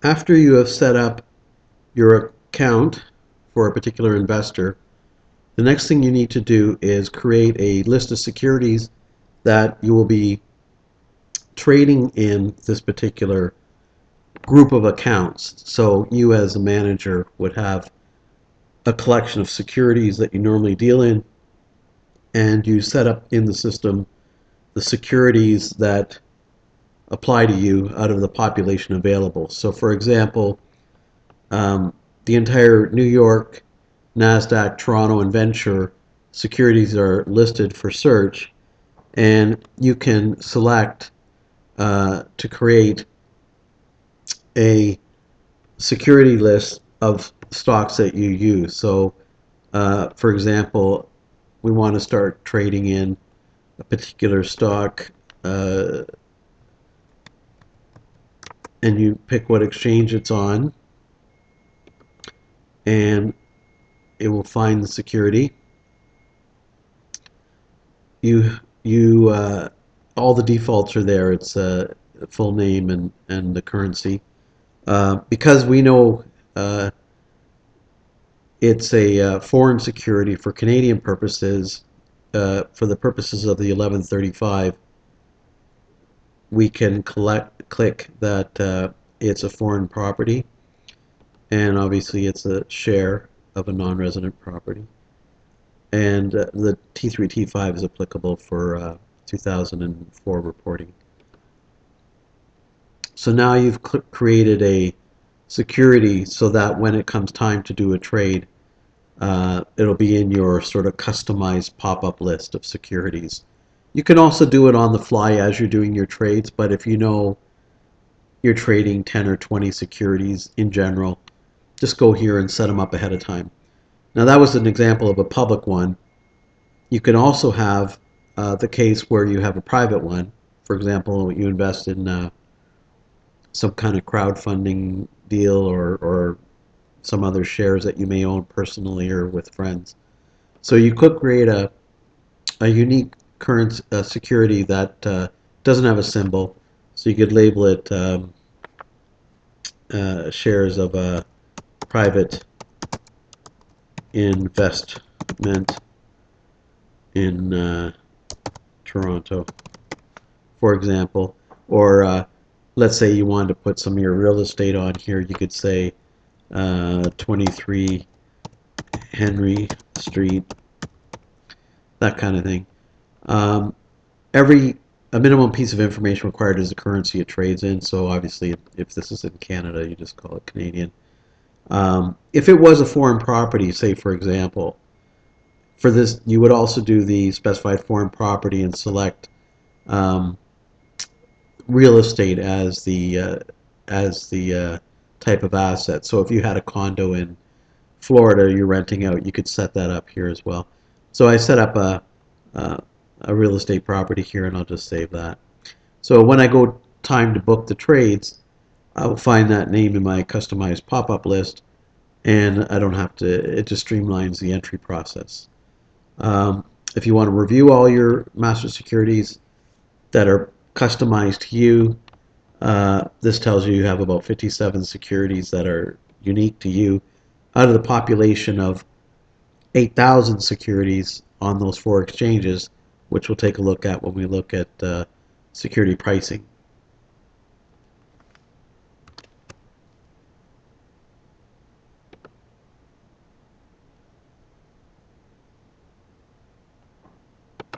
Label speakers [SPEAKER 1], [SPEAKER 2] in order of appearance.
[SPEAKER 1] After you have set up your account for a particular investor, the next thing you need to do is create a list of securities that you will be trading in this particular group of accounts. So you as a manager would have a collection of securities that you normally deal in, and you set up in the system the securities that apply to you out of the population available. So for example, um, the entire New York, NASDAQ, Toronto, and Venture securities are listed for search, and you can select to create a security list of stocks that you use. So, for example, we want to start trading in a particular stock, uh, and you pick what exchange it's on, and it will find the security. You all the defaults are there. It's full name and the currency. Because we know it's a foreign security for Canadian purposes, for the purposes of the 1135, we can click that it's a foreign property, and obviously it's a share of a non-resident property. And the T3 T5 is applicable for 2004 reporting. So now you've created a security so that when it comes time to do a trade, it'll be in your sort of customized pop-up list of securities. You can also do it on the fly as you're doing your trades, but if you know you're trading 10 or 20 securities in general, just go here and set them up ahead of time. Now that was an example of a public one. You can also have the case where you have a private one. For example, you invest in some kind of crowdfunding deal, or some other shares that you may own personally or with friends. So you could create a unique current security that doesn't have a symbol. So you could label it shares of a private investment in Toronto, for example. Or let's say you wanted to put some of your real estate on here. You could say 23 Henry Street, that kind of thing. Um, every A minimum piece of information required is the currency it trades in. So obviously, if this is in Canada, you just call it Canadian. If it was a foreign property, say for example, for this, you would also do the specified foreign property and select um, real estate as the type of asset. So if you had a condo in Florida you're renting out, you could set that up here as well. So I set up a, a real estate property here, and I'll just save that. So when I go time to book the trades, I will find that name in my customized pop-up list, and I don't have to, it just streamlines the entry process. If you want to review all your master securities that are customized to you, this tells you you have about 57 securities that are unique to you out of the population of 8,000 securities on those four exchanges, which we'll take a look at when we look at security pricing.